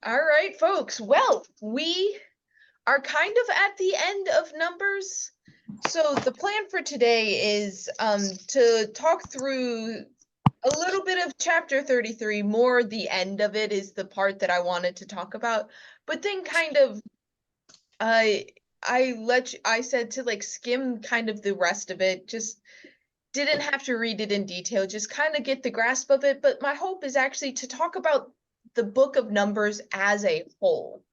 All right, folks. Well, we are kind of at the end of Numbers. So the plan for today is to talk through a little bit of chapter 33. More the end of it is the part that I wanted to talk about. But then kind of I said to like skim kind of the rest of it. Just didn't have to read it in detail, just kind of get the grasp of it. But my hope is actually to talk about the book of Numbers as a whole.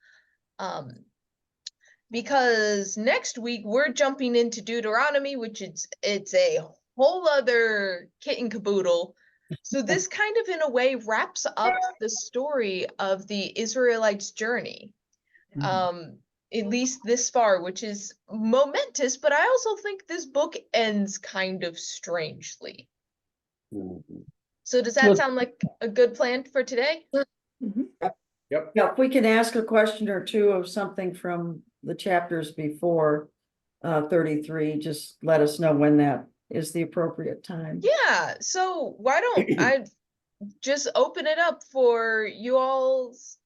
Because next week we're jumping into Deuteronomy, which it's a whole other kit and caboodle. So this kind of in a way wraps up the story of the Israelites' journey. At least this far, which is momentous, but I also think this book ends kind of strangely. So does that sound like a good plan for today? Yep. Yeah, if we can ask a question or two of something from the chapters before 33, just let us know when that is the appropriate time. Yeah, so why don't I just open it up for your all's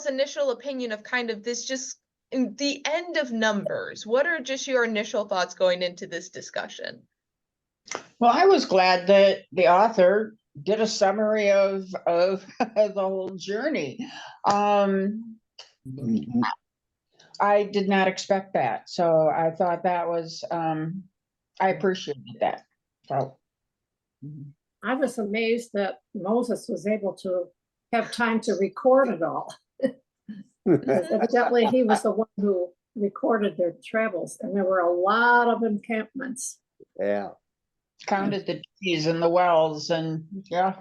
initial opinion of kind of this, just in the end of Numbers. What are just your initial thoughts going into this discussion? Well, I was glad that the author did a summary of the whole journey. I did not expect that, so I thought that was I appreciated that. So I was amazed that Moses was able to have time to record it all. Evidently, he was the one who recorded their travels, and there were a lot of encampments. Yeah. counted the trees and the wells, and yeah.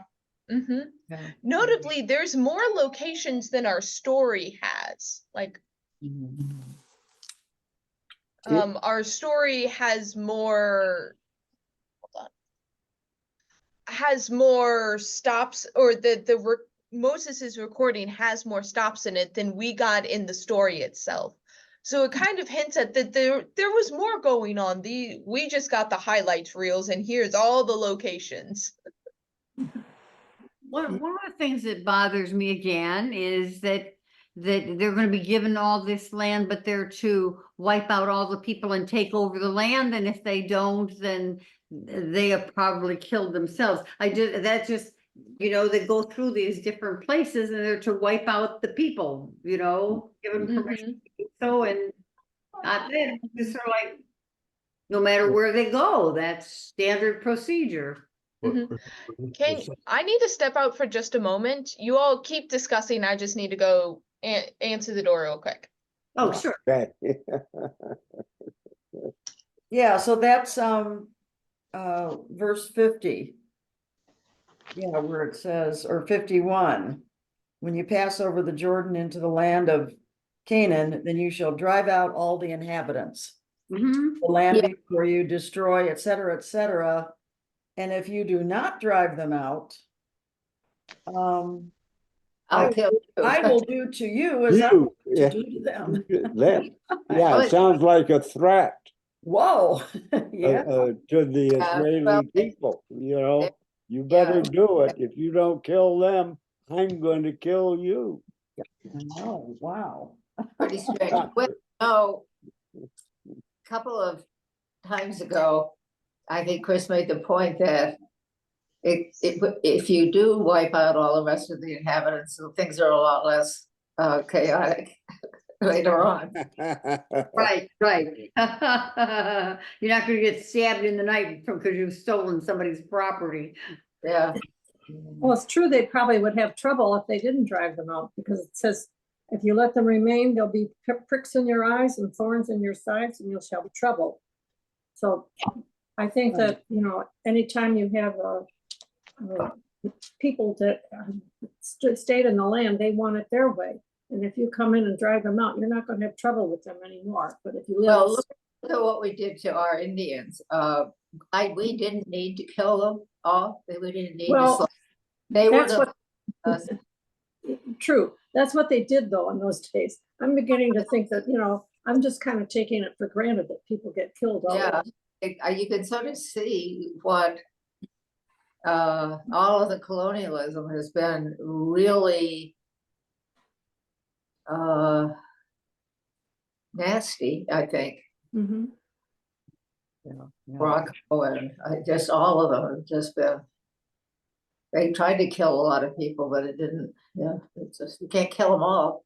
Notably, there's more locations than our story has. Like, our story has more stops, or Moses's recording has more stops in it than we got in the story itself. So it kind of hints at that there was more going on. We just got the highlights reels, and here's all the locations. One of the things that bothers me again is that they're going to be given all this land, but they're to wipe out all the people and take over the land. And if they don't, then they have probably killed themselves. That just, they go through these different places and they're to wipe out the people, give them permission to do so. And then it's sort of like, no matter where they go, that's standard procedure. I need to step out for just a moment. You all keep discussing. I just need to go answer the door real quick. Oh, sure. Yeah, so that's verse 50. Yeah, where it says, or 51. When you pass over the Jordan into the land of Canaan, then you shall drive out all the inhabitants. The land before you, destroy, etc., etc. And if you do not drive them out, I will do to you as I will do to them. Yeah, it sounds like a threat. Whoa. Yeah. To the Israeli people, you better do it. If you don't kill them, I'm going to kill you. Oh, wow. Pretty strange. Well, a couple of times ago, I think Chris made the point that if you do wipe out all the rest of the inhabitants, things are a lot less chaotic later on. Right. You're not going to get stabbed in the night because you've stolen somebody's property. Yeah. Well, it's true they probably would have trouble if they didn't drive them out, because it says, if you let them remain, there'll be pricks in your eyes and thorns in your sides, and you'll shall be trouble. So I think that, anytime you have people that stayed in the land, they want it their way. And if you come in and drive them out, you're not going to have trouble with them anymore. But if you look at what we did to our Indians. We didn't need to kill them all. We didn't need to. They were true. That's what they did, though, in those days. I'm beginning to think that, I'm just kind of taking it for granted that people get killed all the time. You can sort of see what all of the colonialism has been really nasty, I think. Mhm. Yeah, yeah. Rocco and just all of them have just been, they tried to kill a lot of people, but it didn't, it's just, you can't kill them all.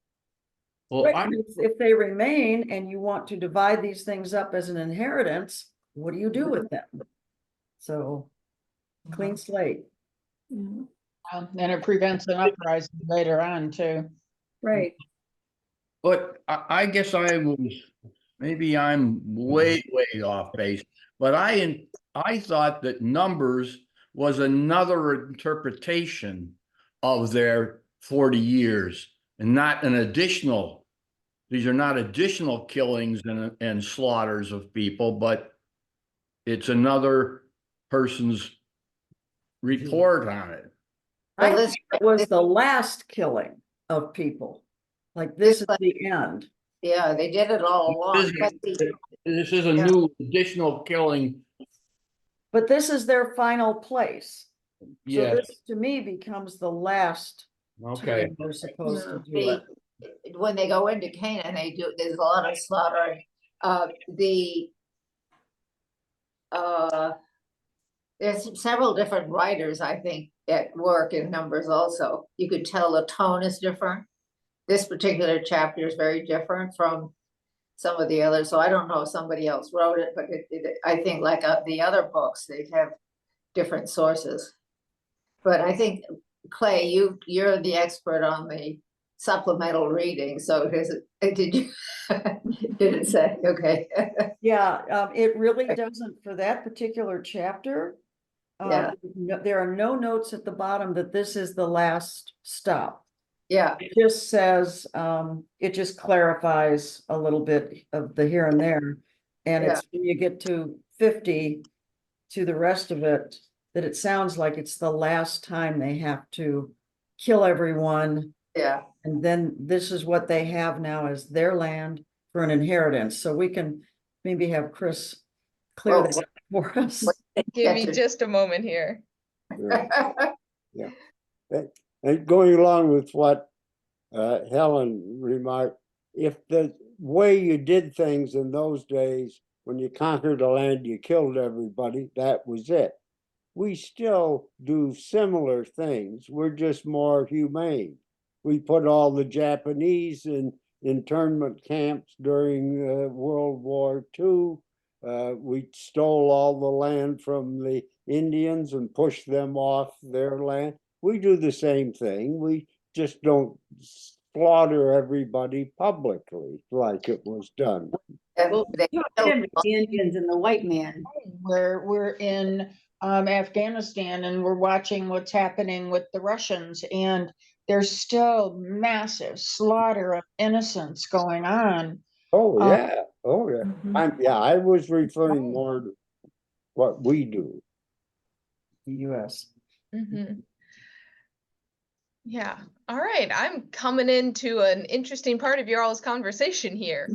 Well, Right, I'm, if they remain and you want to divide these things up as an inheritance, what do you do with them? So, clean slate. Yeah. And it prevents an uprising later on too. Right. but I guess I was, maybe I'm way, way off base, but I thought that Numbers was another interpretation of their 40 years and not an additional. These are not additional killings and slaughters of people, but it's another person's report on it. I Well, think it was the last killing of people. Like this is the end. Yeah, they did it all along. This is a Yeah. new additional killing. But this is their final place. So Yes, this to me becomes the last okay. time they're supposed to do The, it. when they go into Canaan, they do, there's a lot of slaughtering. There's several different writers, I think, at work in Numbers also. You could tell the tone is different. This particular chapter is very different from some of the others, so I don't know if somebody else wrote it, but I think like the other books, they have different sources. But I think, Clay, you're the expert on the supplemental reading, so did you, did it say, okay? Yeah, it really doesn't for that particular chapter. Yeah. There are no notes at the bottom that this is the last stop. Yeah, It just says, it just clarifies a little bit of the here and there. And it's when you get to 50 to the rest of it, that it sounds like it's the last time they have to kill everyone. yeah. And then this is what they have now as their land for an inheritance. So we can maybe have Chris clear Oh, that up for us. Give me just a moment here. Yeah. And going along with what Helen remarked, if the way you did things in those days, when you conquered a land, you killed everybody, that was it. We still do similar things. We're just more humane. We put all the Japanese in internment camps during World War II. We stole all the land from the Indians and pushed them off their land. We do the same thing. We just don't slaughter everybody publicly like it was done. And they killed The Indians and the white man. We're in Afghanistan and we're watching what's happening with the Russians, and there's still massive slaughter of innocents going on. Oh, yeah. Oh, yeah. Mhm. I was referring more to what we do. The US. Mhm. Yeah. All right. I'm coming into an interesting part of your all's conversation here.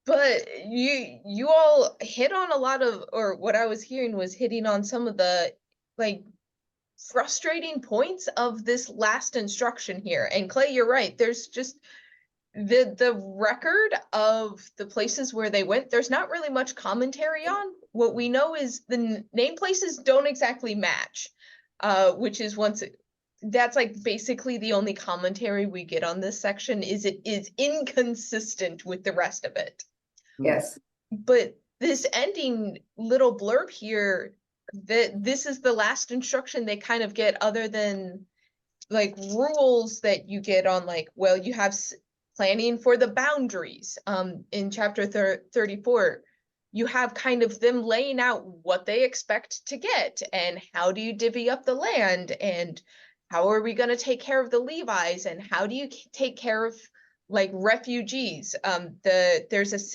But you all hit on a lot of, or what I was hearing was hitting on some of the like frustrating points of this last instruction here. And Clay, you're right. There's just the record of the places where they went, there's not really much commentary on. What we know is the name places don't exactly match, which is that's like basically the only commentary we get on this section is it is inconsistent with the rest of it. Yes. But this ending little blurb here, that this is the last instruction they kind of get, other than like rules that you get on, like, well, you have planning for the boundaries. In chapter 34, you have kind of them laying out what they expect to get and how do you divvy up the land and how are we going to take care of the Levites and how do you take care of like refugees. There's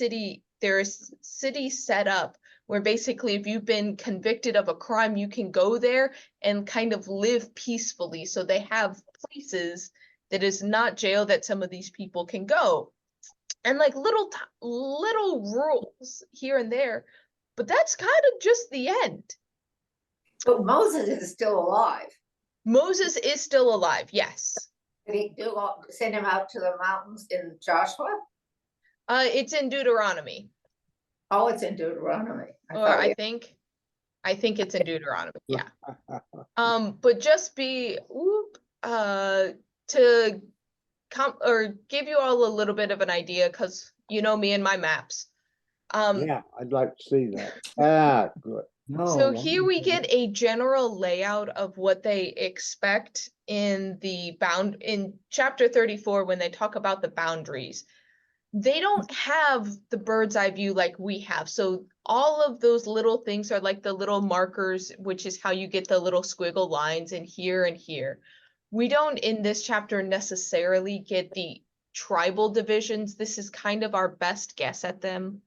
city set up where basically if you've been convicted of a crime, you can go there and kind of live peacefully. So they have places that is not jail that some of these people can go. And like little rules here and there, but that's kind of just the end. But Moses is still alive. Moses is still alive, yes. Did he send him out to the mountains in Joshua? It's in Deuteronomy, Oh, it's in Deuteronomy. or I think it's in Deuteronomy, yeah. But just to give you all a little bit of an idea, because you know me and my maps. Yeah, I'd like to see that. Ah, good. So No, here we get a general layout of what they expect in chapter 34 when they talk about the boundaries. They don't have the bird's eye view like we have. So all of those little things are like the little markers, which is how you get the little squiggle lines in here and here. We don't in this chapter necessarily get the tribal divisions. This is kind of our best guess at them.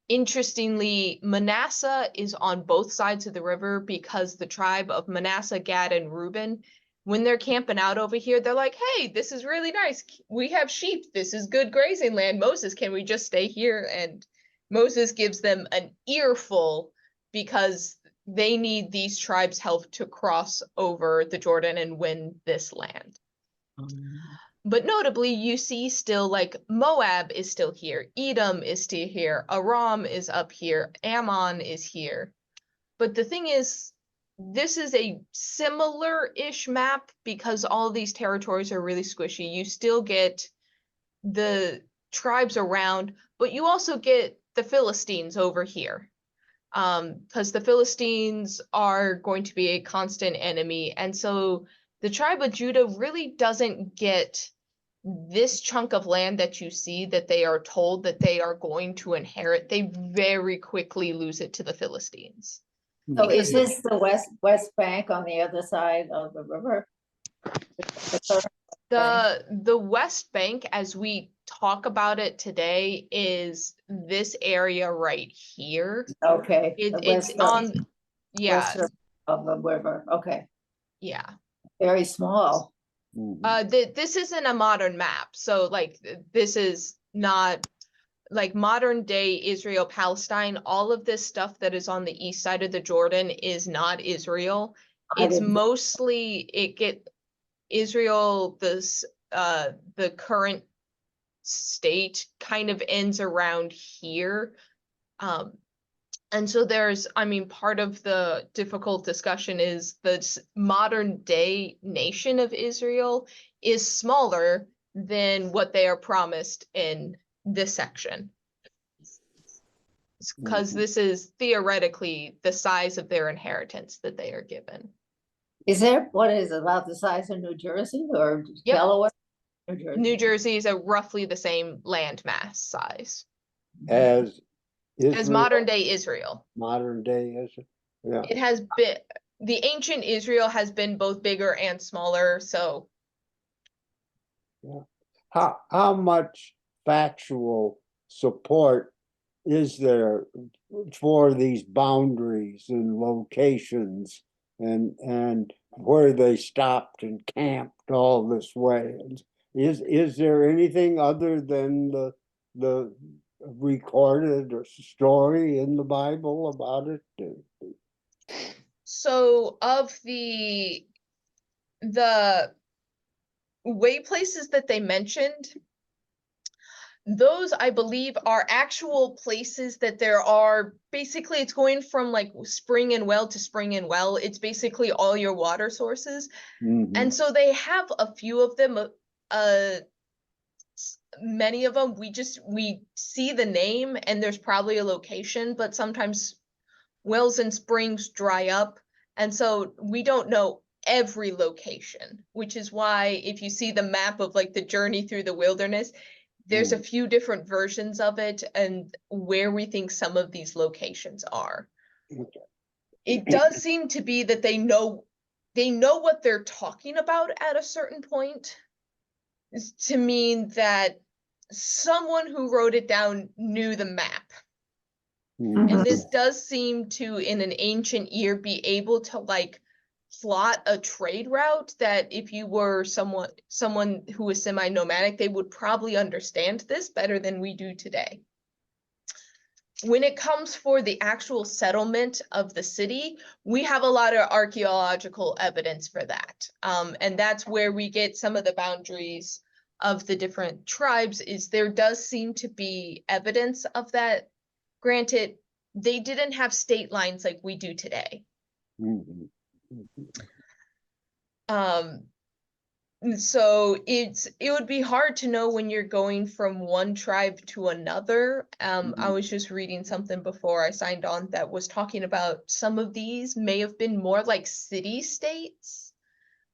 Interestingly, Manasseh is on both sides of the river because the tribe of Manasseh, Gad, and Reuben, when they're camping out over here, they're like, hey, this is really nice. We have sheep. This is good grazing land. Moses, can we just stay here? And Moses gives them an earful because they need these tribes' help to cross over the Jordan and win this land. But notably, you see still like Moab is still here, Edom is still here, Aram is up here, Ammon is here. But the thing is, this is a similar-ish map because all these territories are really squishy. You still get the tribes around, but you also get the Philistines over here. Because the Philistines are going to be a constant enemy. And so the tribe of Judah really doesn't get this chunk of land that you see that they are told that they are going to inherit. They very quickly lose it to the Philistines. So is this the west bank on the other side of the river? The West Bank, as we talk about it today, is this area right here. Okay. It's on, yeah, West of the river. Okay. yeah. Very small. This isn't a modern map, so like this is not like modern day Israel, Palestine. All of this stuff that is on the east side of the Jordan is not Israel. It's mostly Israel, the current state kind of ends around here. And so part of the difficult discussion is the modern day nation of Israel is smaller than what they are promised in this section. Because this is theoretically the size of their inheritance that they are given. What is it, about the size of New Jersey or Yep. Delaware? New Jersey. New Jersey is roughly the same landmass size As as modern day Israel. Modern day Israel. Yeah. It has been, the ancient Israel has been both bigger and smaller, so. Yeah. How much factual support is there for these boundaries and locations and where they stopped and camped all this way? Is there anything other than the recorded story in the Bible about it? So of the way places that they mentioned, those I believe are actual places that there are, basically it's going from like spring and well to spring and well. It's basically all your water sources. And so they have a few of them, many of them we see the name and there's probably a location, but sometimes wells and springs dry up. And so we don't know every location, which is why if you see the map of like the journey through the wilderness, there's a few different versions of it and where we think some of these locations are. It does seem to be that they know what they're talking about at a certain point, to mean that someone who wrote it down knew the map. And this does seem to, in an ancient ear, be able to like plot a trade route that if you were someone who was semi-nomadic, they would probably understand this better than we do today. when it comes for the actual settlement of the city, we have a lot of archaeological evidence for that. And that's where we get some of the boundaries of the different tribes, is there does seem to be evidence of that. Granted, they didn't have state lines like we do today. Mhm. So it would be hard to know when you're going from one tribe to another. I was just reading something before I signed on that was talking about some of these may have been more like city states,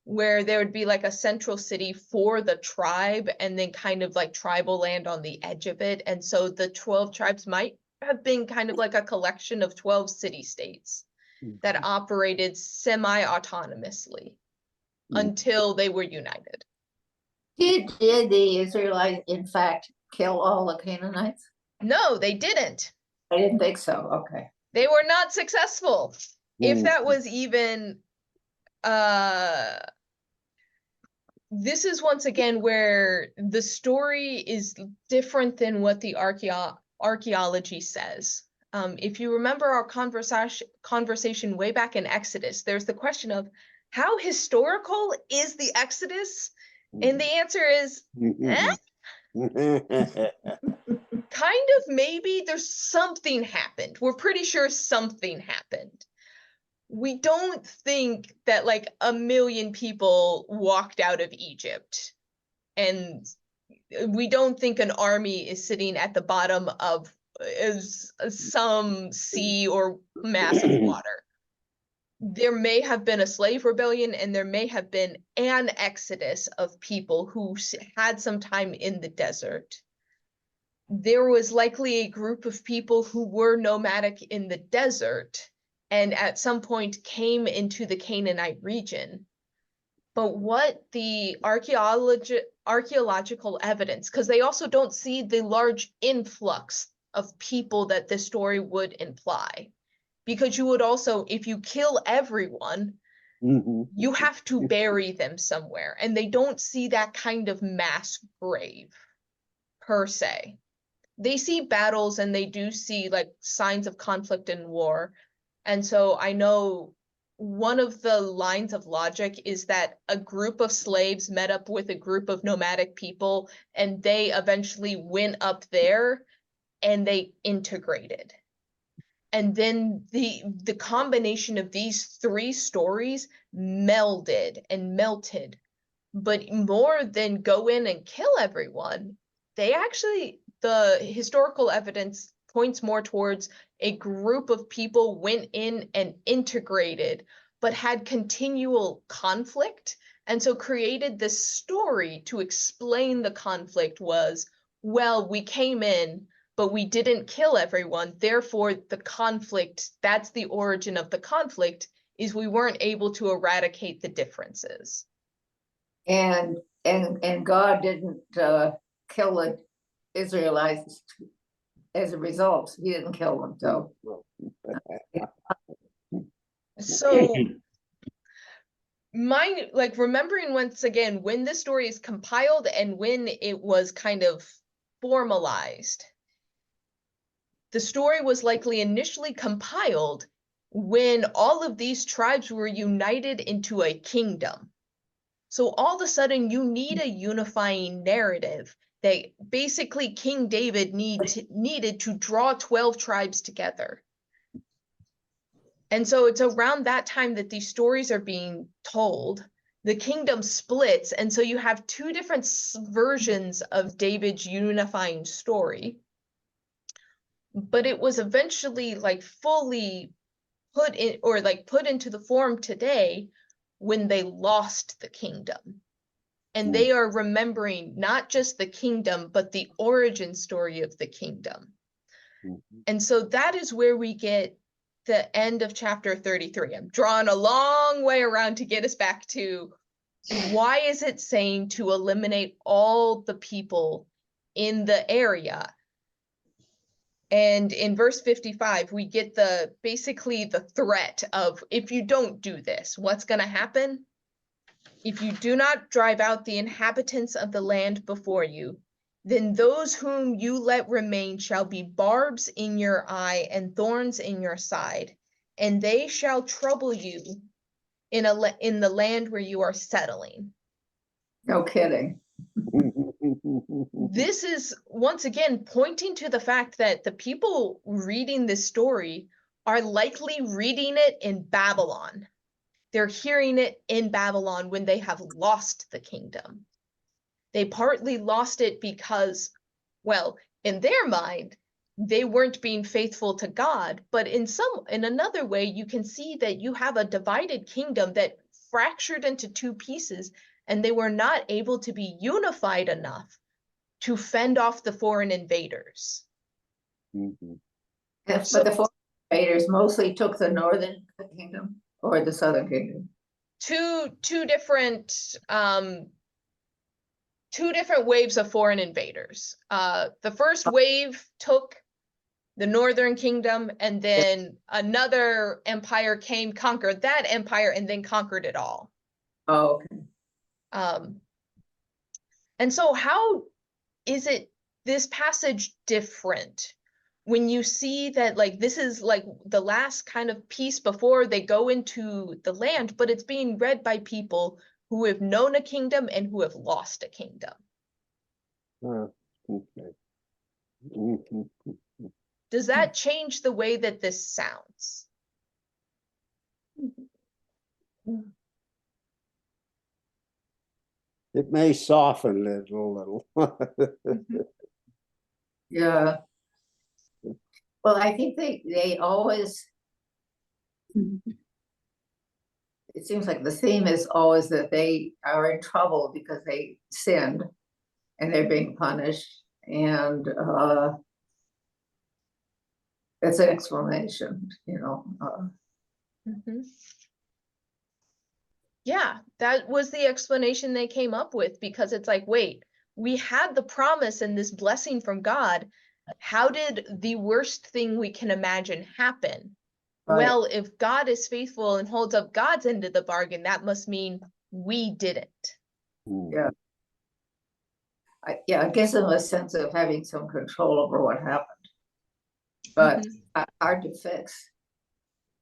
where there would be like a central city for the tribe and then kind of like tribal land on the edge of it. And so the 12 tribes might have been kind of like a collection of 12 city states that operated semi-autonomously until they were united. Did the Israelites in fact kill all the Canaanites? No, they didn't. I didn't think so, okay. They were not successful. If that was even, this is once again where the story is different than what the archaeology says. If you remember our conversation way back in Exodus, there's the question of how historical is the Exodus? And the answer is, kind of maybe. There's something happened. We're pretty sure something happened. We don't think that like 1 million people walked out of Egypt, and we don't think an army is sitting at the bottom of some sea or mass of water. There may have been a slave rebellion, and there may have been an exodus of people who had some time in the desert. There was likely a group of people who were nomadic in the desert and at some point came into the Canaanite region. But what the archaeological evidence, because they also don't see the large influx of people that this story would imply. Because you would also, if you kill everyone, you have to bury them somewhere. And they don't see that kind of mass grave, per se. They see battles and they do see like signs of conflict and war. And so I know one of the lines of logic is that a group of slaves met up with a group of nomadic people, and they eventually went up there and they integrated. And then the combination of these 3 stories melded and melted. But more than go in and kill everyone, the historical evidence points more towards a group of people went in and integrated, but had continual conflict. And so created this story to explain the conflict was, well, we came in, but we didn't kill everyone. Therefore, the conflict, that's the origin of the conflict, is we weren't able to eradicate the differences. And God didn't kill the Israelites as a result. He didn't kill them, so. So remembering once again when this story is compiled and when it was kind of formalized, the story was likely initially compiled when all of these tribes were united into a kingdom. So all of a sudden you need a unifying narrative that basically King David needed to draw 12 tribes together. And so it's around that time that these stories are being told. The kingdom splits, and so you have 2 different versions of David's unifying story. But it was eventually like fully put in, or like put into the form today when they lost the kingdom. And they are remembering not just the kingdom, but the origin story of the kingdom. And so that is where we get the end of chapter 33. I'm drawing a long way around to get us back to why is it saying to eliminate all the people in the area? And in verse 55, we get basically the threat of, if you don't do this, what's going to happen? If you do not drive out the inhabitants of the land before you, then those whom you let remain shall be barbs in your eye and thorns in your side, and they shall trouble you in the land where you are settling. No kidding. This is once again pointing to the fact that the people reading this story are likely reading it in Babylon. They're hearing it in Babylon when they have lost the kingdom. They partly lost it because, well, in their mind, they weren't being faithful to God, but in another way, you can see that you have a divided kingdom that fractured into two pieces, and they were not able to be unified enough to fend off the foreign invaders. Mhm. Yes, So- but the foreign invaders mostly took the northern kingdom or the southern kingdom. Two different waves of foreign invaders. The first wave took the northern kingdom, and then another empire came, conquered that empire, and then conquered it all. Oh, okay. And so how is this passage different when you see that like this is like the last kind of piece before they go into the land, but it's being read by people who have known a kingdom and who have lost a kingdom? Okay. Mhm. Does that change the way that this sounds? It may soften it a little. Yeah. Well, I think they always, it seems like the theme is always that they are in trouble because they sinned and they're being punished. And that's an explanation, you know. Mhm. Yeah, that was the explanation they came up with, because it's like, wait, we had the promise and this blessing from God. How did the worst thing we can imagine happen? Right. Well, if God is faithful and holds up God's end of the bargain, that must mean we didn't. Yeah. Yeah, it gives them a sense of having some control over what happened, but hard to fix.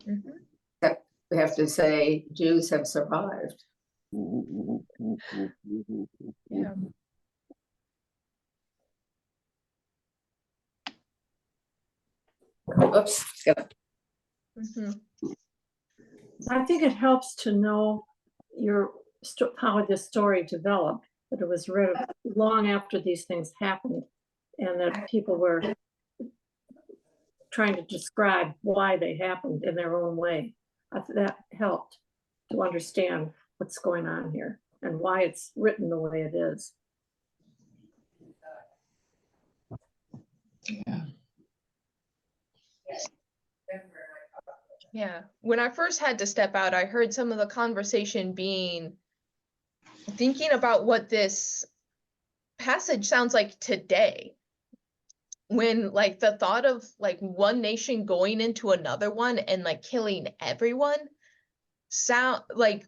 Mhm. Except we have to say Jews have survived. Yeah. Oops. Mhm. I think it helps to know how this story developed, that it was read long after these things happened, and that people were trying to describe why they happened in their own way. That helped to understand what's going on here and why it's written the way it is. Yeah. When I first had to step out, I heard some of the conversation being thinking about what this passage sounds like today. When like the thought of like one nation going into another one and like killing everyone sound like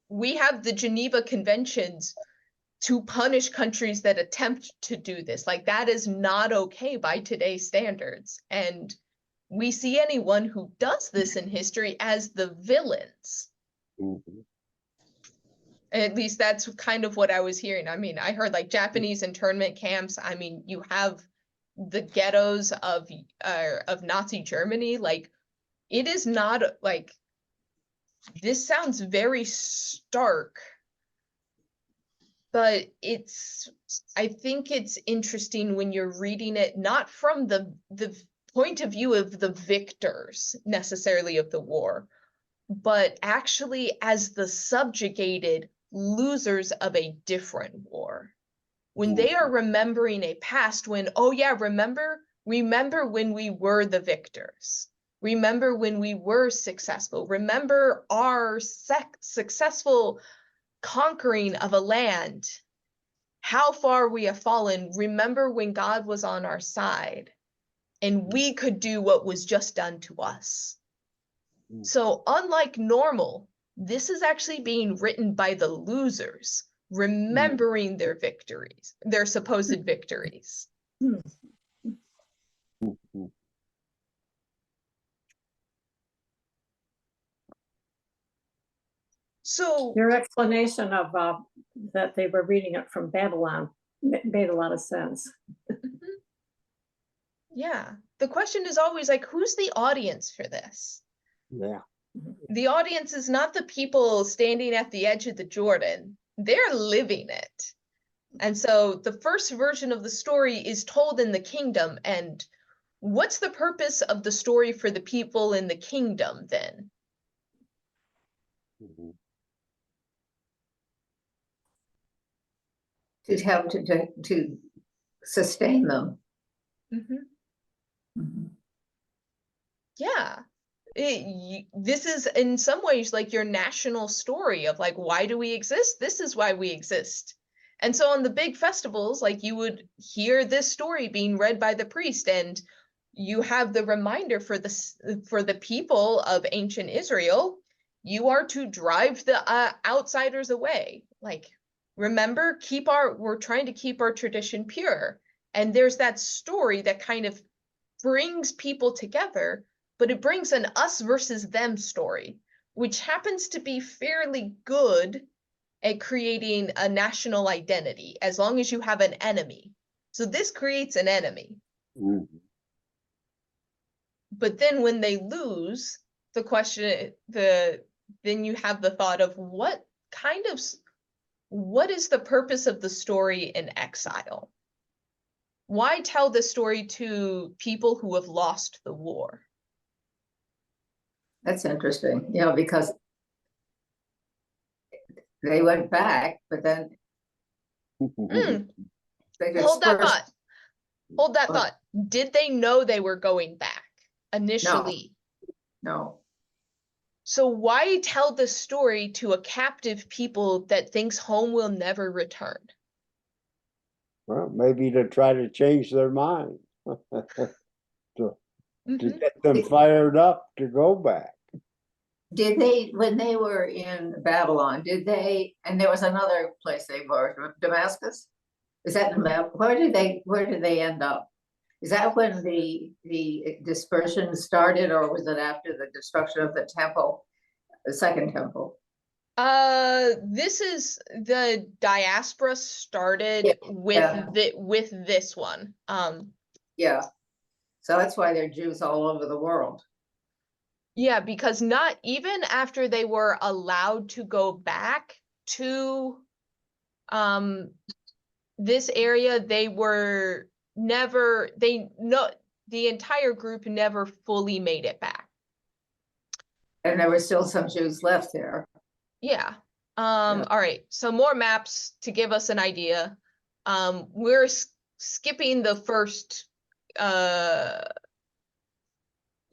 we have the Geneva Conventions to punish countries that attempt to do this. Like that is not okay by today's standards. And we see anyone who does this in history as the villains. Mhm. At least that's kind of what I was hearing. I mean, I heard like Japanese internment camps. I mean, you have the ghettos of Nazi Germany. Like, it is not like, this sounds very stark, but I think it's interesting when you're reading it, not from the point of view of the victors necessarily of the war, but actually as the subjugated losers of a different war. When they are remembering a past when, oh yeah, remember when we were the victors. Remember when we were successful. Remember our successful conquering of a land. How far we have fallen. Remember when God was on our side and we could do what was just done to us. So unlike normal, this is actually being written by the losers, remembering their victories, their supposed victories. So Your explanation of that they were reading it from Babylon made a lot of sense. yeah, the question is always like, who's the audience for this? Yeah. The audience is not the people standing at the edge of the Jordan. They're living it. And so the first version of the story is told in the kingdom. And what's the purpose of the story for the people in the kingdom then? To help to sustain them. Yeah. This is in some ways like your national story of like, why do we exist? This is why we exist. And so on the big festivals, like you would hear this story being read by the priest, and you have the reminder for the people of ancient Israel, you are to drive the outsiders away. Like, remember, we're trying to keep our tradition pure. And there's that story that kind of brings people together, but it brings an us versus them story, which happens to be fairly good at creating a national identity, as long as you have an enemy. So this creates an enemy. But then when they lose, the question, then you have the thought of what is the purpose of the story in exile? Why tell the story to people who have lost the war? That's interesting, because they went back, but then they Hold that dispersed. thought. Hold that thought. Did they know they were going back initially? No. So why tell the story to a captive people that thinks home will never return? Well, maybe to try to change their mind. to get them fired up to go back. Did they, when they were in Babylon, and there was another place they were, Damascus? Is that in where did they end up? Is that when the dispersion started, or was it after the destruction of the temple, the second temple? This is the diaspora started with this one. Yeah. So that's why there are Jews all over the world. Yeah, because not even after they were allowed to go back to this area, the entire group never fully made it back. And there were still some Jews left there. Yeah. All right. So more maps to give us an idea. We're skipping the first.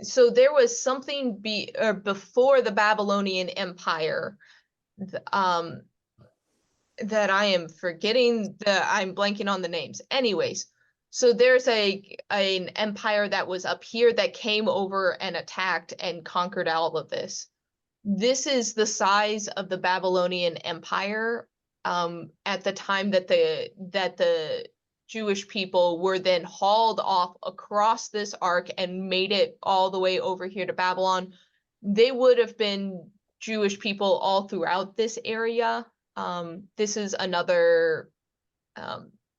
So there was something before the Babylonian Empire. That I am forgetting. I'm blanking on the names. Anyways, so there's an empire that was up here that came over and attacked and conquered all of this. This is the size of the Babylonian Empire at the time that the Jewish people were then hauled off across this arc and made it all the way over here to Babylon. They would have been Jewish people all throughout this area. This is another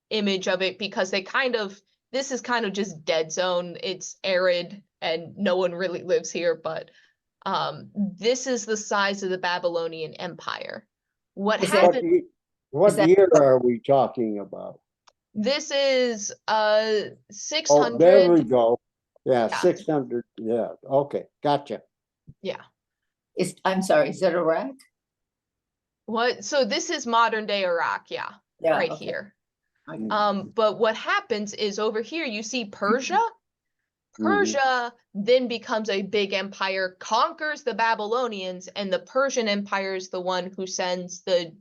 image of it, because this is kind of just dead zone. It's arid and no one really lives here, but this is the size of the Babylonian Empire. What happened? What year are we talking about? This is 600. Oh, there we go. Yeah, 600. Yeah. Okay, gotcha. Yeah. I'm sorry, is that Iraq? What? So this is modern day Iraq. Yeah. Right okay. here. But what happens is over here you see Persia. Persia then becomes a big empire, conquers the Babylonians, and the Persian Empire is the one who sends the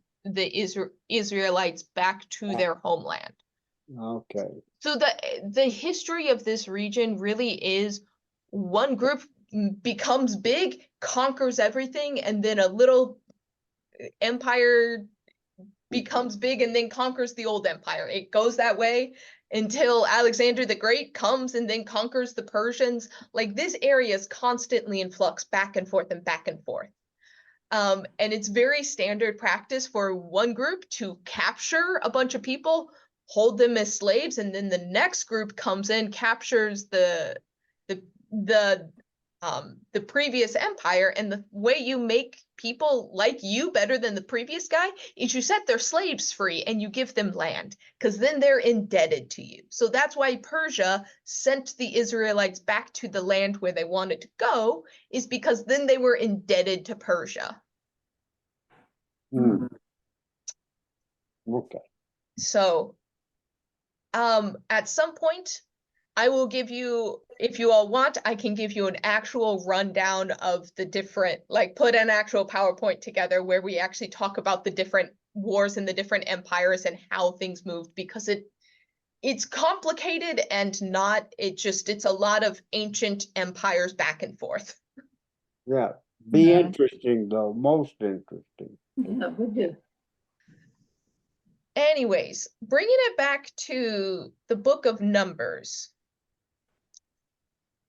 Israelites back to their homeland. Okay. So the history of this region really is one group becomes big, conquers everything, and then a little empire becomes big and then conquers the old empire. It goes that way until Alexander the Great comes and then conquers the Persians. Like, this area is constantly in flux, back and forth and back and forth. And it's very standard practice for one group to capture a bunch of people, hold them as slaves, and then the next group comes in, captures the previous empire. And the way you make people like you better than the previous guy is you set their slaves free and you give them land, because then they're indebted to you. So that's why Persia sent the Israelites back to the land where they wanted to go, is because then they were indebted to Persia. Hmm. Okay. So at some point, I will give you, if you all want, I can give you an actual rundown of the different, like, put an actual PowerPoint together where we actually talk about the different wars and the different empires and how things moved, because it's complicated and not, it's a lot of ancient empires back and forth. Yeah. Be Yeah. interesting though, most interesting. Yeah, would do. Anyways, bringing it back to the book of Numbers.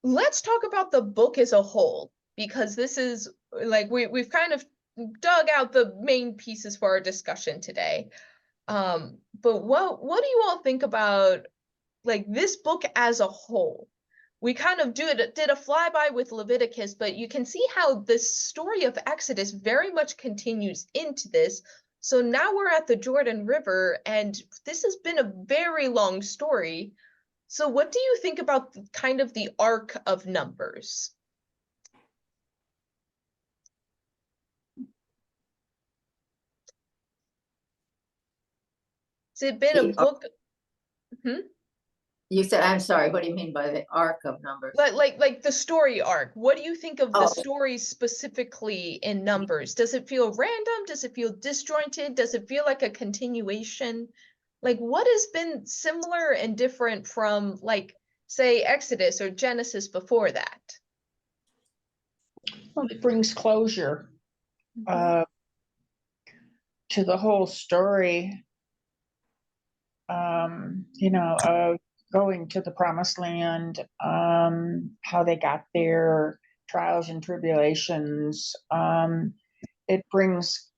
Let's talk about the book as a whole, because this is, like, we've kind of dug out the main pieces for our discussion today. But what do you all think about, like, this book as a whole? We kind of did a flyby with Leviticus, but you can see how the story of Exodus very much continues into this. So now we're at the Jordan River, and this has been a very long story. So what do you think about kind of the arc of Numbers? Has it been a book? You said, I'm sorry, what do you mean by the arc of Numbers? Like the story arc. What do you think of the Oh. stories specifically in Numbers? Does it feel random? Does it feel disjointed? Does it feel like a continuation? Like, what has been similar and different from, like, say, Exodus or Genesis before that? Well, it brings closure to the whole story. Going to the promised land, how they got there, trials and tribulations. It brings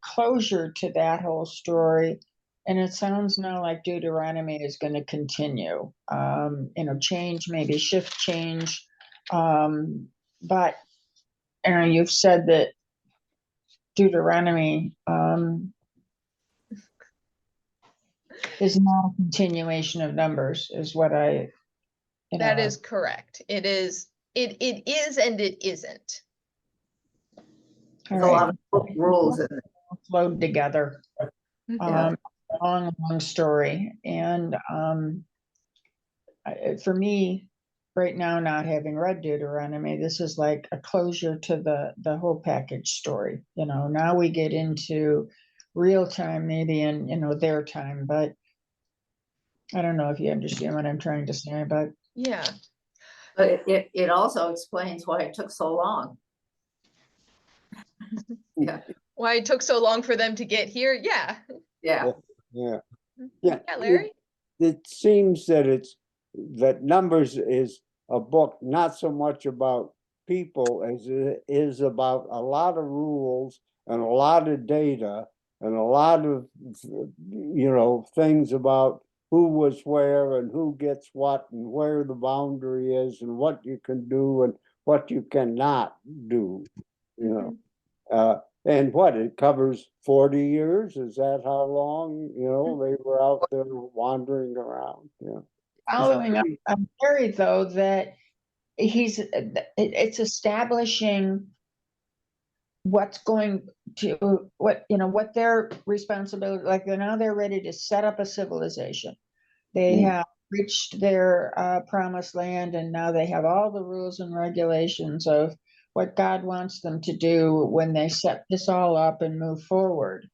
closure to that whole story. And it sounds now like Deuteronomy is going to continue, change, maybe shift change. But you've said that Deuteronomy is not a continuation of Numbers, is what That is correct. It is and it isn't. There's a lot of book rules in it. Flowed together. Yeah. Long story. And for me, right now, not having read Deuteronomy, this is like a closure to the whole package story. Now we get into real time, maybe in their time, but I don't know if you understand what I'm trying to say, but Yeah. But it also explains why it took so long. Yeah. Why it took so long for them to get here? Yeah. Yeah. Yeah. Yeah, Larry? It seems that Numbers is a book not so much about people as it is about a lot of rules and a lot of data and a lot of, things about who was where and who gets what and where the boundary is and what you can do and what you cannot do, and what it covers 40 years. Is that how long, they were out there wandering around? Yeah. following up on Harry, though, that it's establishing what's going to, what their responsibility, like they're ready to set up a civilization. They have reached their promised land, and now they have all the rules and regulations of what God wants them to do when they set this all up and move forward.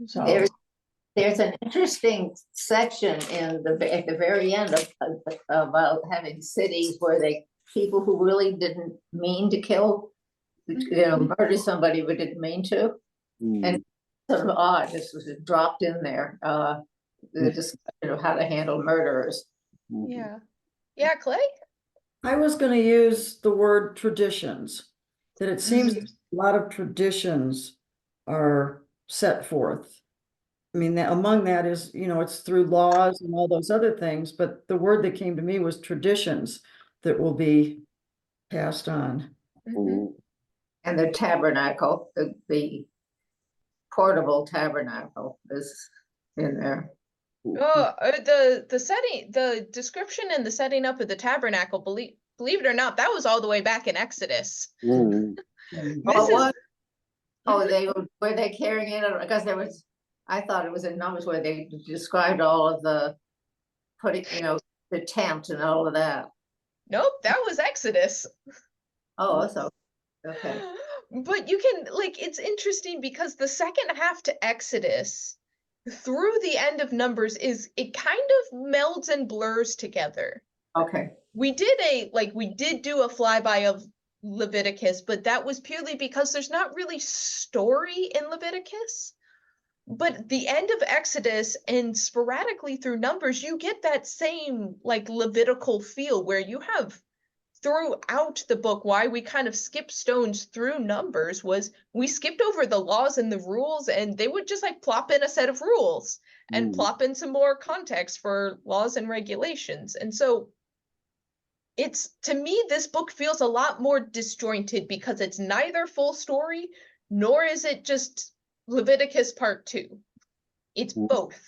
So There's an interesting section at the very end about having cities where people who really didn't mean to kill, murder somebody but didn't mean to, and sort of odd, this was dropped in there, the discussion of how to handle murderers. Yeah. Yeah, Clay? I was gonna use the word traditions, that it seems Mhm. a lot of traditions are set forth. I mean, that among that is, it's through laws and all those other things, but the word that came to me was traditions that will be passed on. Mhm. And the tabernacle, the portable tabernacle is in there. Oh, the description and the setting up of the tabernacle, believe it or not, that was all the way back in Exodus. Mhm. This Oh, is, what? Oh, were they carrying it? Because I thought it was in Numbers where they described all of the putting, the tent and all of that. nope, that was Exodus. Oh, so, okay. But you can, like, it's interesting because the second half to Exodus through the end of Numbers it kind of melds and blurs together. Okay. We did do a flyby of Leviticus, but that was purely because there's not really story in Leviticus. But the end of Exodus and sporadically through Numbers, you get that same like Levitical feel where you have throughout the book. Why we kind of skipped stones through Numbers was we skipped over the laws and the rules, and they would just like plop in a set of rules and plop in some more context for laws and regulations. And so to me, this book feels a lot more disjointed because it's neither full story nor is it just Leviticus part 2. It's both.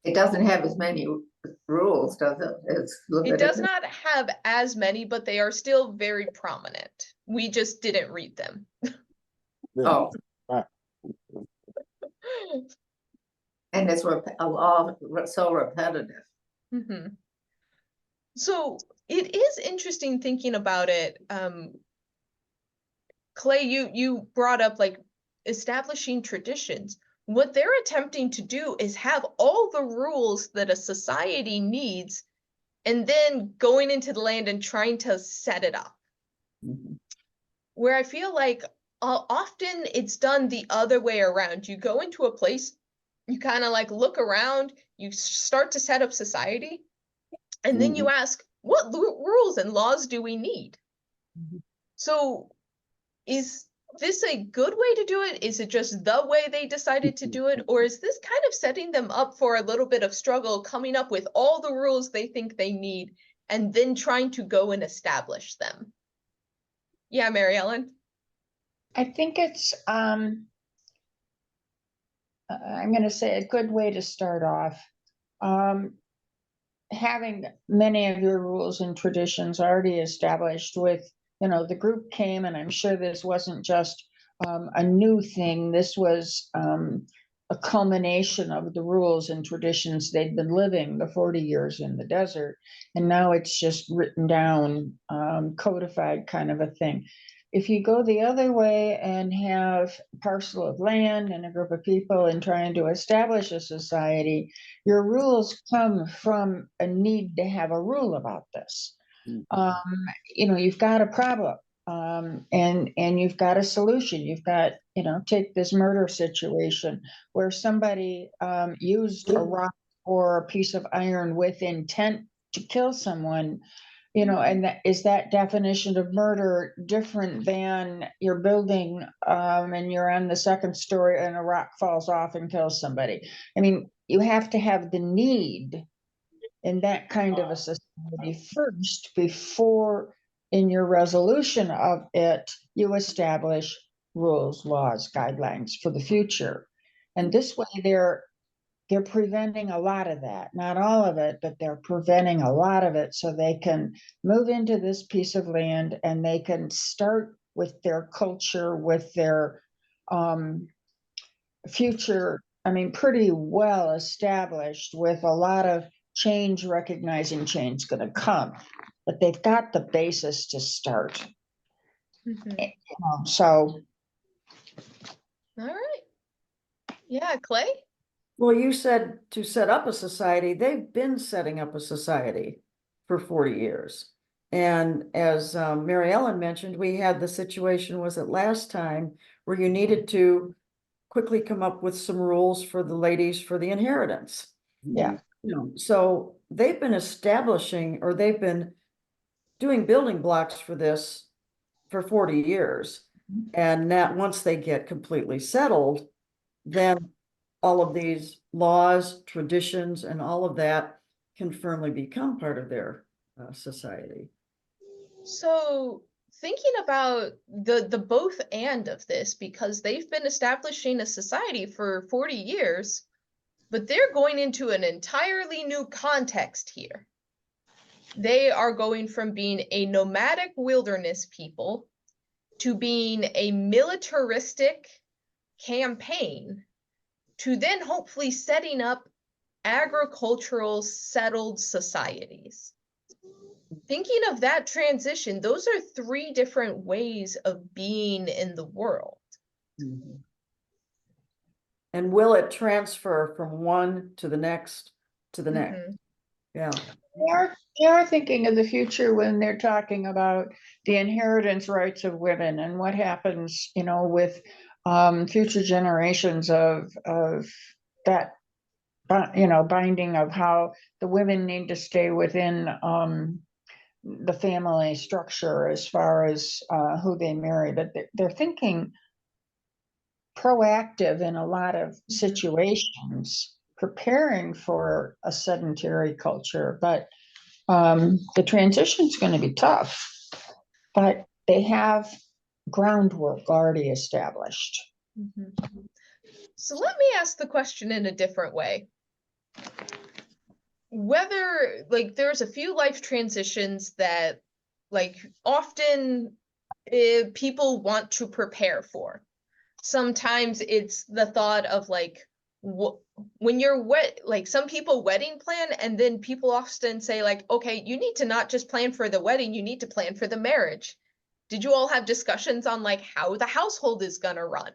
It doesn't have as many rules, does it? It's It does Leviticus. not have as many, but they are still very prominent. We just didn't read them. Oh, and it's a law so repetitive. Mm-hmm. So it is interesting thinking about it. Clay, you brought up like establishing traditions. What they're attempting to do is have all the rules that a society needs and then going into the land and trying to set it up. Where I feel like often it's done the other way around. You go into a place, you kind of like look around, you start to set up society, and then you ask, what rules and laws do we need? So is this a good way to do it? Is it just the way they decided to do it? Or is this kind of setting them up for a little bit of struggle, coming up with all the rules they think they need, and then trying to go and establish them? Yeah, Mary Ellen? I think it's, I'm gonna say a good way to start off. Having many of your rules and traditions already established with, the group came, and I'm sure this wasn't just a new thing. This was a culmination of the rules and traditions they'd been living the 40 years in the desert. And now it's just written down, codified kind of a thing. If you go the other way and have a parcel of land and a group of people and trying to establish a society, your rules come from a need to have a rule about this. You've got a problem, and you've got a solution. You've got, take this murder situation where somebody used a rock or a piece of iron with intent to kill someone. And is that definition of murder different than you're building and you're on the second story and a rock falls off and kills somebody? I mean, you have to have the need in that kind of a society first before in your resolution of it, you establish rules, laws, guidelines for the future. And this way they're preventing a lot of that, not all of it, but they're preventing a lot of it so they can move into this piece of land and they can start with their culture, with their future, pretty well established with a lot of change, recognizing change going to come, but they've got the basis to start. So. All right. Yeah, Clay? Well, you said to set up a society, they've been setting up a society for 40 years. And as Mary Ellen mentioned, we had the situation, was it last time, where you needed to quickly come up with some rules for the ladies for the inheritance. Yeah. So they've been establishing, or they've been doing building blocks for this for 40 years. And that once they get completely settled, then all of these laws, traditions, and all of that can firmly become part of their society. So thinking about the both and of this, because they've been establishing a society for 40 years, but they're going into an entirely new context here. They are going from being a nomadic wilderness people to being a militaristic campaign to then hopefully setting up agricultural settled societies. Thinking of that transition, those are three different ways of being in the world. Mhm. And will it transfer from one to the next to the next? Mhm. Yeah. They are thinking of the future when they're talking about the inheritance rights of women and what happens, with future generations of that, binding of how the women need to stay within the family structure as far as who they marry. But they're thinking proactive in a lot of situations, preparing for a sedentary culture. But the transition is going to be tough, but they have groundwork already established. Mhm. So let me ask the question in a different way. Whether, like, there's a few life transitions that, like, often people want to prepare for. Sometimes it's the thought of, like, when you're like, some people wedding plan, and then people often say, like, okay, you need to not just plan for the wedding, you need to plan for the marriage. Did you all have discussions on, like, how the household is gonna run?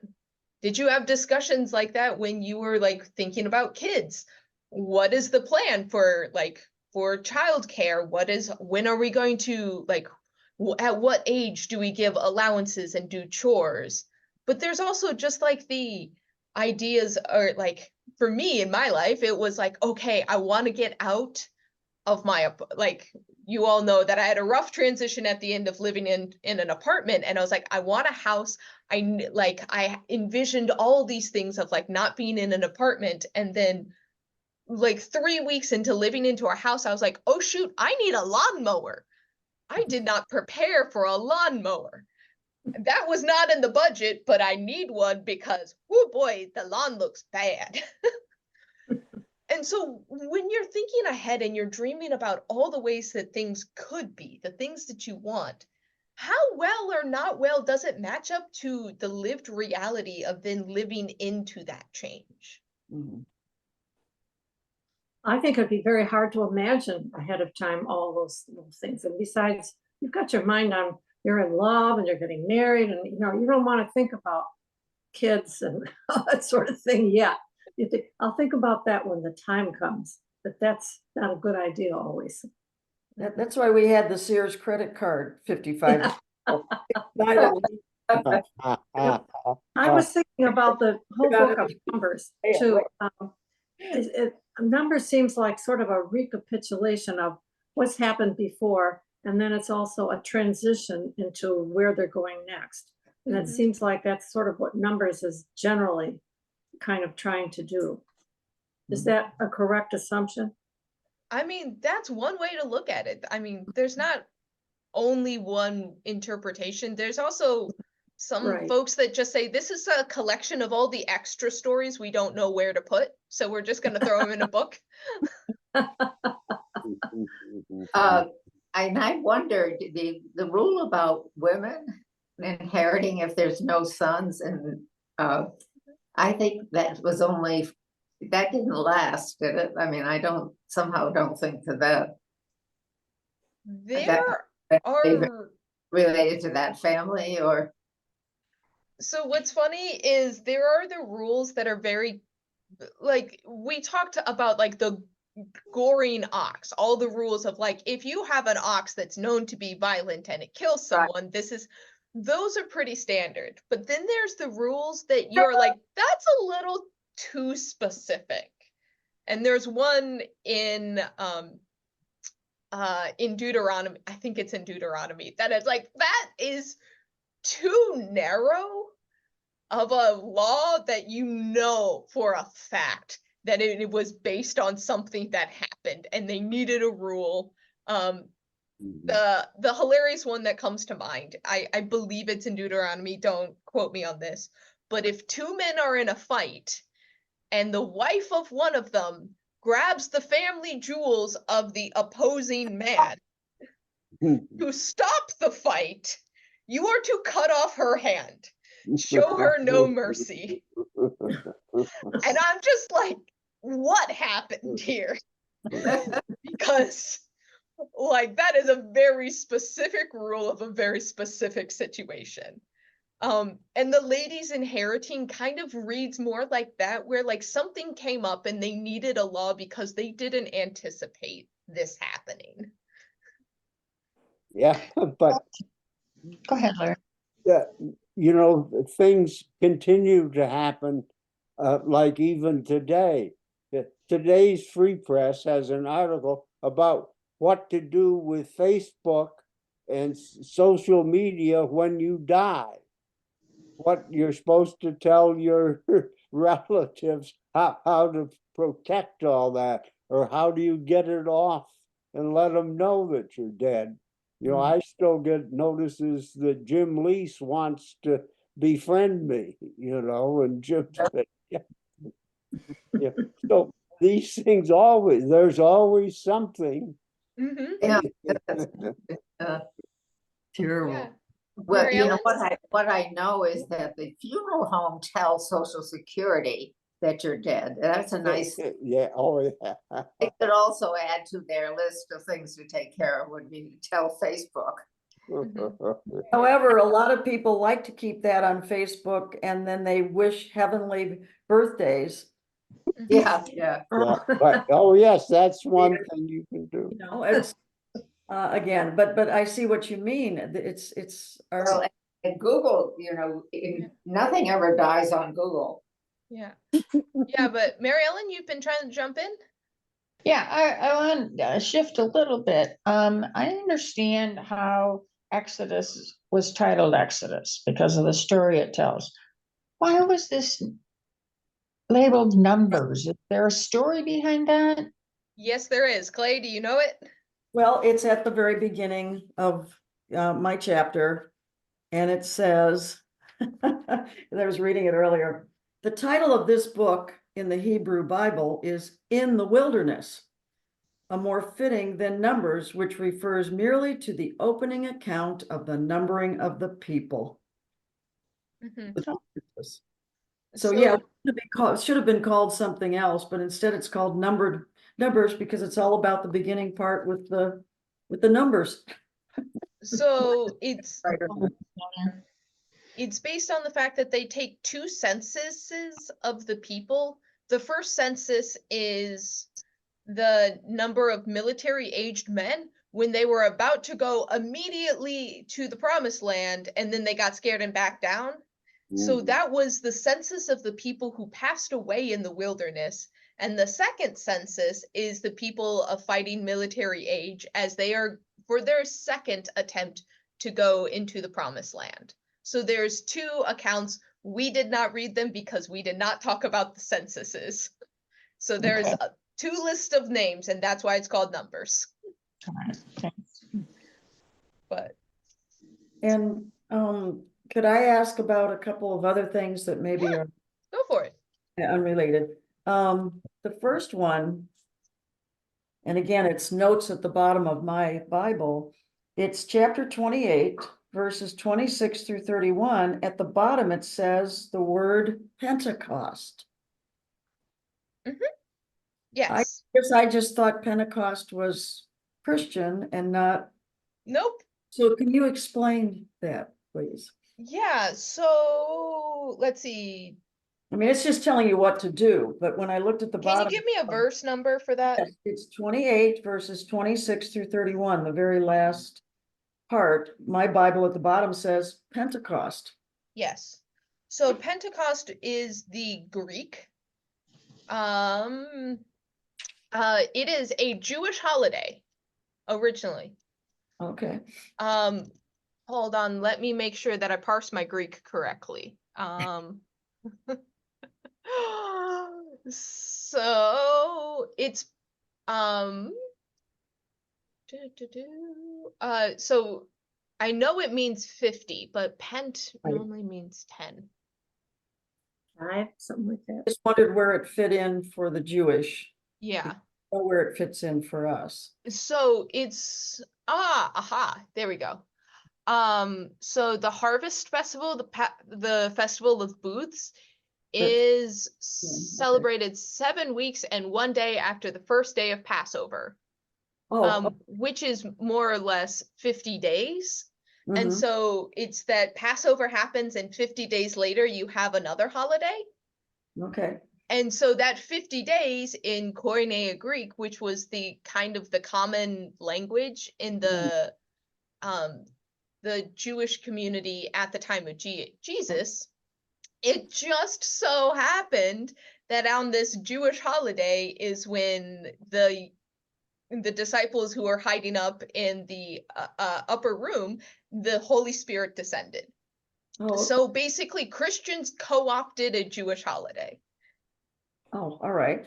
Did you have discussions like that when you were, like, thinking about kids? What is the plan for, like, for childcare? When are we going to, like, at what age do we give allowances and do chores? But there's also just, like, the ideas are, like, for me in my life, it was like, okay, I want to get out of my, like, you all know that I had a rough transition at the end of living in an apartment, and I was like, I want a house. I envisioned all these things of, like, not being in an apartment, and then, like, 3 weeks into living into our house, I was like, oh shoot, I need a lawnmower. I did not prepare for a lawnmower. That was not in the budget, but I need one because, oh boy, the lawn looks bad. And so when you're thinking ahead and you're dreaming about all the ways that things could be, the things that you want, how well or not well does it match up to the lived reality of then living into that change? Mhm. I think it'd be very hard to imagine ahead of time all those little things. And besides, you've got your mind on you're in love and you're getting married, and you don't want to think about kids and that sort of thing yet. You think, I'll think about that when the time comes, but that's not a good idea always. That's why we had the Sears credit card 55. I was thinking about the whole book of Numbers too. Numbers seems like sort of a recapitulation of what's happened before, and then it's also a transition into where they're going next. And it seems like that's sort of what Numbers is generally kind of trying to do. Is that a correct assumption? I mean, that's one way to look at it. I mean, there's not only one interpretation. There's also some Right. folks that just say this is a collection of all the extra stories we don't know where to put, so we're just going to throw them in a book. And I wondered the rule about women inheriting if there's no sons, and I think that didn't last, did it? I mean, I somehow don't think that There that are, related to that family, or so what's funny is there are the rules that are very, like, we talked about, like, the goring ox, all the rules of like, if you have an ox that's known to be violent and it kills someone, those are pretty standard. But then there's the rules that you're like, that's a little too specific. And there's one in Deuteronomy, I think it's in Deuteronomy, that is like, that is too narrow of a law that you know for a fact that it was based on something that happened and they needed a rule. The hilarious one that comes to mind, I believe it's in Deuteronomy, don't quote me on this, but if two men are in a fight and the wife of one of them grabs the family jewels of the opposing man to stop the fight, you are to cut off her hand. Show her no mercy. And I'm just like, what happened here? Because like that is a very specific rule of a very specific situation. And the ladies inheriting kind of reads more like that, where like something came up and they needed a law because they didn't anticipate this happening. Yeah, but Go ahead, Larry. yeah, you know, things continue to happen, like even today. Today's Free Press has an article about what to do with Facebook and social media when you die. What you're supposed to tell your relatives, how to protect all that, or how do you get it off and let them know that you're dead. You know, I still get notices that Jim Lease wants to befriend me, you know, and Jim said, yeah. Yeah. So these things there's always something. Mm-hmm. Yeah. Terrible. Yeah. Well, Mary you know, Ellen? what I know is that the funeral home tells Social Security that you're dead. That's a nice, Yeah, oh yeah. they could also add to their list of things to take care of would be to tell Facebook. However, a lot of people like to keep that on Facebook and then they wish heavenly birthdays. Yeah, yeah. Yeah, but, oh yes, that's one thing you can do. You know, it's, again, but I see what you mean. It's Well, and Google, you know, nothing ever dies on Google. Yeah. Yeah, but Mary Ellen, you've been trying to jump in? Yeah, I want to shift a little bit. I understand how Exodus was titled Exodus because of the story it tells. Why was this labeled Numbers? Is there a story behind that? Yes, there is. Clay, do you know it? well, it's at the very beginning of my chapter, and it says, I was reading it earlier. The title of this book in the Hebrew Bible is In the Wilderness, a more fitting than Numbers, which refers merely to the opening account of the numbering of the people. Mhm. So yeah, it should have been called something else, but instead it's called Numbers because it's all about the beginning part with the numbers. So it's based on the fact that they take two censuses of the people. The first census is the number of military-aged men when they were about to go immediately to the promised land, and then they got scared and backed down. So that was the census of the people who passed away in the wilderness. And the second census is the people of fighting military age as they are for their second attempt to go into the promised land. So there's two accounts. We did not read them because we did not talk about the censuses. So there's two lists of names, and that's why it's called Numbers. But And could I ask about a couple of other things that maybe are go for it. unrelated? The first one, and again, it's notes at the bottom of my Bible. It's chapter 28, verses 26 through 31. At the bottom, it says the word Pentecost. Yes. I just thought Pentecost was Christian and not. Nope. So can you explain that, please? Yeah, so let's see. I mean, it's just telling you what to do, but when I looked at the Can you bottom. give me a verse number for that? Yes, it's 28 verses 26 through 31, the very last part. My Bible at the bottom says Pentecost. Yes. So Pentecost is the Greek. It is a Jewish holiday originally. Okay. Hold on, let me make sure that I parse my Greek correctly. So it's so I know it means 50, but pent Right. normally means 10. 5, something like that. Just wondered where it fit in for the Jewish, Yeah. or where it fits in for us. So it's there we go. So the Harvest Festival, the Festival of Booths, is celebrated 7 weeks and 1 day after the first day of Passover, which is more or less 50 days. And mhm. so it's that Passover happens and 50 days later you have another holiday. Okay. And so that 50 days in Koine Greek, which was the kind of the common language in the Jewish community at the time of Jesus, it just so happened that on this Jewish holiday is when the disciples who are hiding up in the upper room, the Holy Spirit descended. Oh, So basically Christians co-opted a Jewish holiday. oh, all right.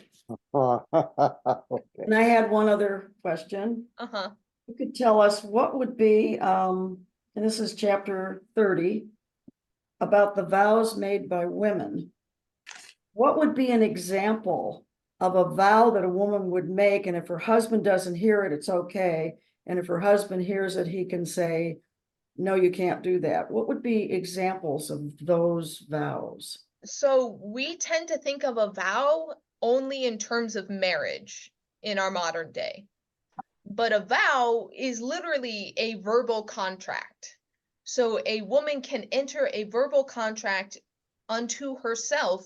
Okay. And I had one other question. Uh-huh. You could tell us what would be, and this is chapter 30, about the vows made by women. What would be an example of a vow that a woman would make, and if her husband doesn't hear it, it's okay, and if her husband hears it, he can say, no, you can't do that? What would be examples of those vows? So we tend to think of a vow only in terms of marriage in our modern day. But a vow is literally a verbal contract. So a woman can enter a verbal contract unto herself,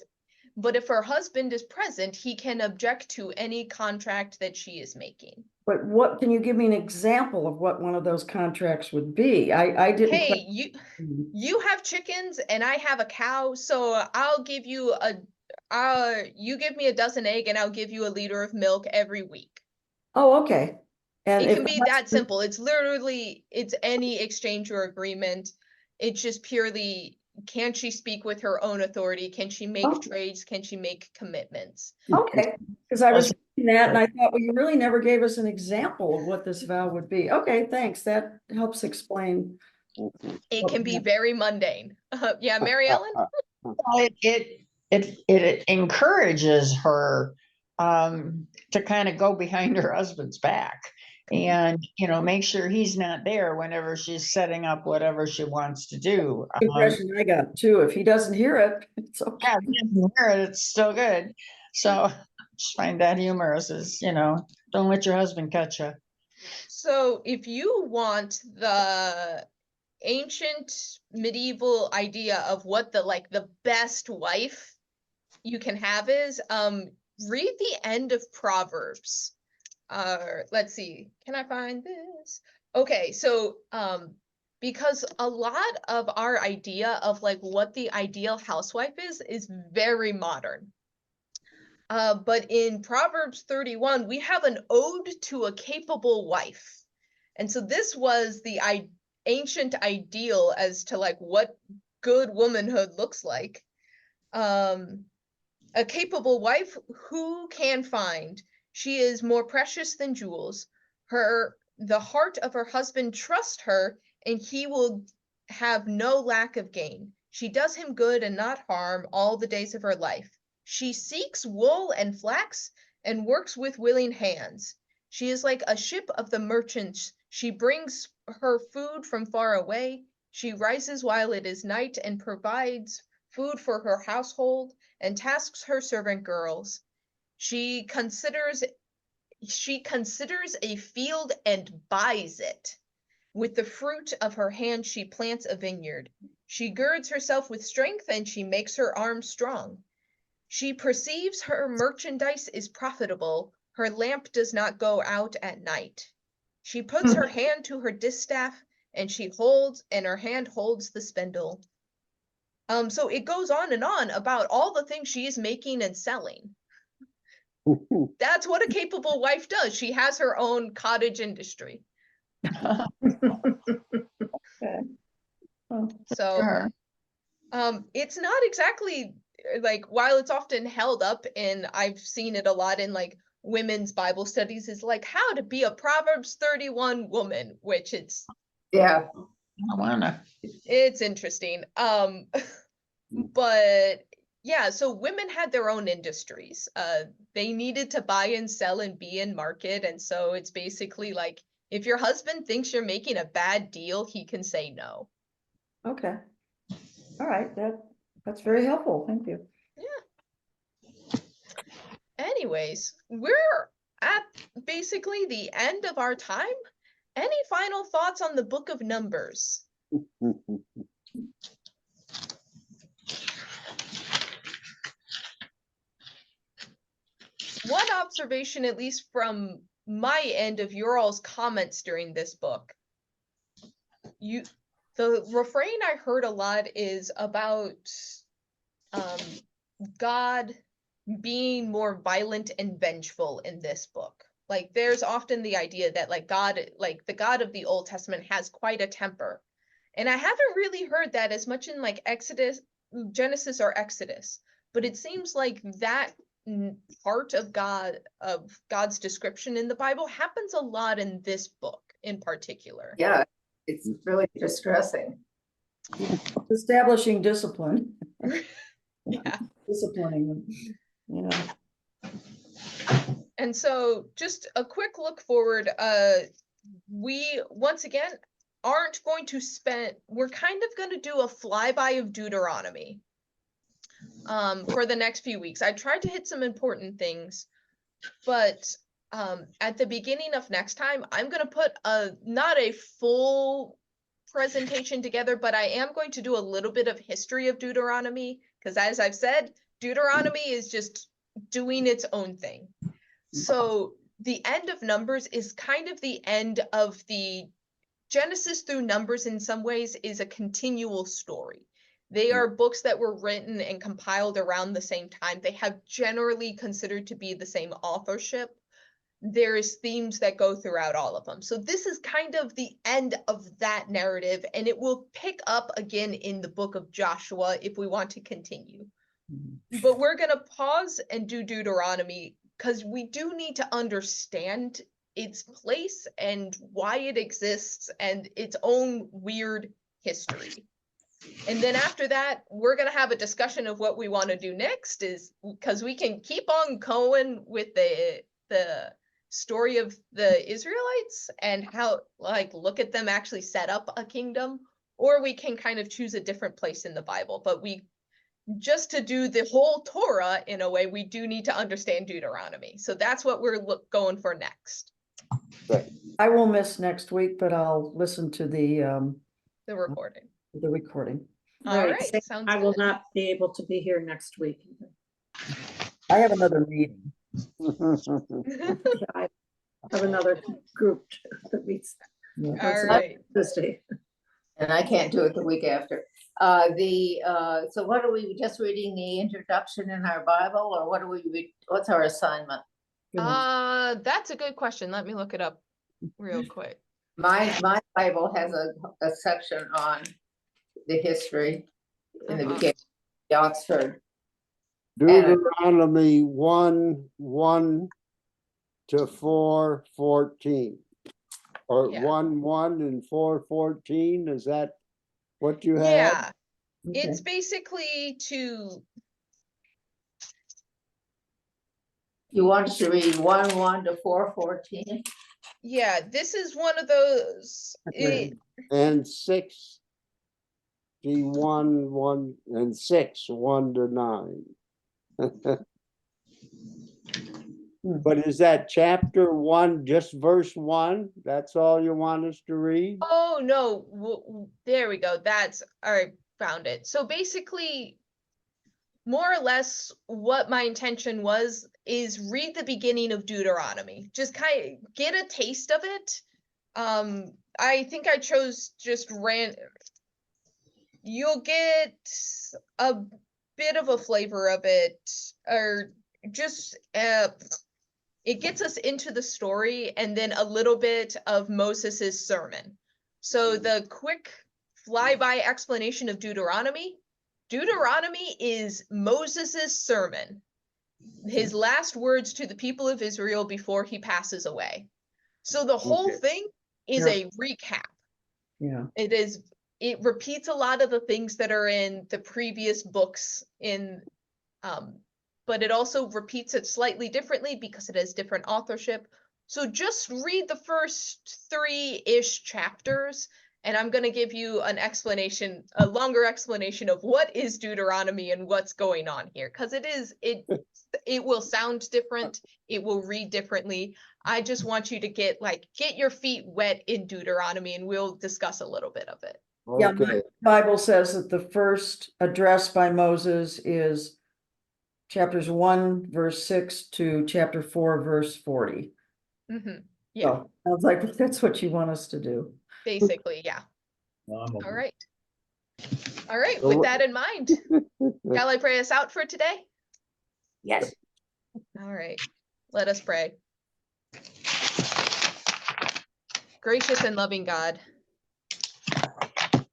but if her husband is present, he can object to any contract that she is making. But what, can you give me an example of what one of those contracts would be? I didn't. Hey, you have chickens and I have a cow, so I'll give you you give me a dozen egg and I'll give you a liter of milk every week. Oh, okay. And It if can be that simple. It's literally, it's any exchange or agreement. It's just purely, can she speak with her own authority? Can she make Oh. trades? Can she make commitments? Okay, because I was reading that and I thought, well, you really never gave us an example of what this vow would be. Okay, thanks. That helps explain. It can be very mundane. Yeah, Mary Ellen? It encourages her to kind of go behind her husband's back and, make sure he's not there whenever she's setting up whatever she wants to do. Impression I got too. If he doesn't hear it, it's okay. Yeah, if he doesn't hear it, it's still good. So just find that humorous is, don't let your husband cut you. So if you want the ancient medieval idea of what the best wife you can have is, read the end of Proverbs. Let's see, can I find this? Okay, so because a lot of our idea of what the ideal housewife is very modern. But in Proverbs 31, we have an ode to a capable wife. And so this was the ancient ideal as to what good womanhood looks like. A capable wife who can find? She is more precious than jewels. The heart of her husband trusts her, and he will have no lack of gain. She does him good and not harm all the days of her life. She seeks wool and flax and works with willing hands. She is like a ship of the merchants. She brings her food from far away. She rises while it is night and provides food for her household and tasks her servant girls. She considers a field and buys it. With the fruit of her hand she plants a vineyard. She girds herself with strength and she makes her arms strong. She perceives her merchandise is profitable. Her lamp does not go out at night. She puts her hand to her distaff, and her hand holds the spindle. So it goes on and on about all the things she is making and selling. That's what a capable wife does. She has her own cottage industry. Okay. Oh, So, Sure. it's not exactly like, while it's often held up, and I've seen it a lot in like women's Bible studies, is like how to be a Proverbs 31 woman, which Yeah, it's interesting. But yeah, so women had their own industries. They needed to buy and sell and be in market, and so it's basically like, if your husband thinks you're making a bad deal, he can say no. okay. All right, that's very helpful. Thank you. Anyways, we're at basically the end of our time. Any final thoughts on the book of Numbers? One observation, at least from my end of your all's comments during this book, the refrain I heard a lot is about God being more violent and vengeful in this book. Like, there's often the idea that like God, like the God of the Old Testament, has quite a temper. And I haven't really heard that as much in like Genesis or Exodus, but it seems like that part of God's description in the Bible happens a lot in this book in particular. yeah, it's really distressing. Establishing discipline, Yeah. disciplining them. Yeah. And so just a quick look forward, we once again aren't going to we're kind of going to do a flyby of Deuteronomy for the next few weeks. I tried to hit some important things, but at the beginning of next time, I'm going to put not a full presentation together, but I am going to do a little bit of history of Deuteronomy, because as I've said, Deuteronomy is just doing its own thing. So the end of Numbers is kind of the end of the Genesis through Numbers. In some ways is a continual story. They are books that were written and compiled around the same time. They have generally considered to be the same authorship. There's themes that go throughout all of them. So this is kind of the end of that narrative, and it will pick up again in the book of Joshua if we want to continue. But we're going to pause and do Deuteronomy because we do need to understand its place and why it exists and its own weird history. And then after that, we're going to have a discussion of what we want to do next, is because we can keep on going with the story of the Israelites and how, like, look at them actually set up a kingdom, or we can kind of choose a different place in the Bible. But just to do the whole Torah in a way, we do need to understand Deuteronomy. So that's what we're going for next. I will miss next week, but I'll listen to the recording. All Right, right, sounds I will good. not be able to be here next week. I have another meeting. I have another group that meets All right. Thursday. And I can't do it the week after. So what are we, just reading the introduction in our Bible, or what do we read? What's our assignment? That's a good question. Let me look it up real quick. My Bible has a section on the history in the beginning, the Oxford. Deuteronomy 1:1 to 4:14. Or Yeah. 1:1 and 4:14, is that what you have? Yeah, Okay. it's basically to, You want us to read 1:1 to 4:14? yeah, this is one of those, And 6, the 1 and 6, 1 to 9. But is that chapter 1, just verse 1? That's all you want us to read? oh no, there we go. That's, all right, found it. So basically, more or less what my intention was is read the beginning of Deuteronomy. Just kind of get a taste of it. I think I chose just you'll get a bit of a flavor of it, or just it gets us into the story, and then a little bit of Moses's sermon. So the quick flyby explanation of Deuteronomy is Moses's sermon, his last words to the people of Israel before he passes away. So the whole Okay. thing is Yeah. a recap. Yeah. It repeats a lot of the things that are in the previous books but it also repeats it slightly differently because it has different authorship. So just read the first 3-ish chapters, and I'm going to give you an explanation, a longer explanation of what is Deuteronomy and what's going on here, because it will sound different, it will read differently. I just want you to get your feet wet in Deuteronomy, and we'll discuss a little bit of it. Yeah, Okay, the Bible says that the first address by Moses is chapters 1, verse 6 to chapter 4, verse 40. Yeah, So, sounds like that's what you want us to do. basically, yeah. All right. All right, So with what- that in mind, shall I pray us out for today? Yes. All right, let us pray. Gracious and loving God,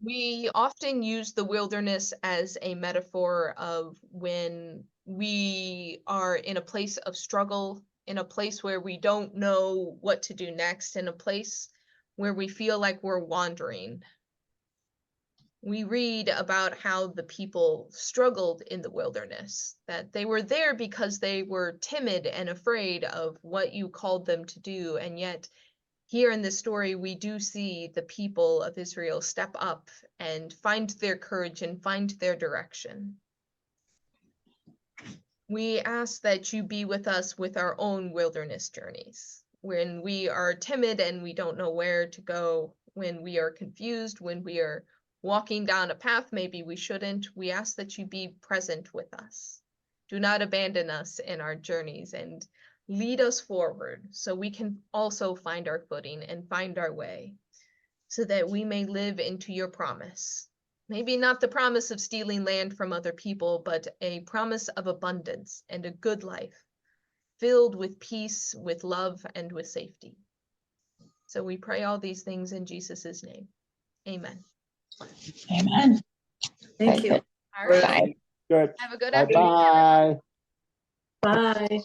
we often use the wilderness as a metaphor of when we are in a place of struggle, in a place where we don't know what to do next, in a place where we feel like we're wandering. We read about how the people struggled in the wilderness, that they were there because they were timid and afraid of what you called them to do. And yet here in this story, we do see the people of Israel step up and find their courage and find their direction. We ask that you be with us with our own wilderness journeys, when we are timid and we don't know where to go, when we are confused, when we are walking down a path maybe we shouldn't. We ask that you be present with us. Do not abandon us in our journeys, and lead us forward so we can also find our footing and find our way, so that we may live into your promise. Maybe not the promise of stealing land from other people, but a promise of abundance and a good life, filled with peace, with love, and with safety. So we pray all these things in Jesus' name. Amen. Amen. Thank you. All right. Bye. good. Have a good afternoon. Bye-bye. Bye.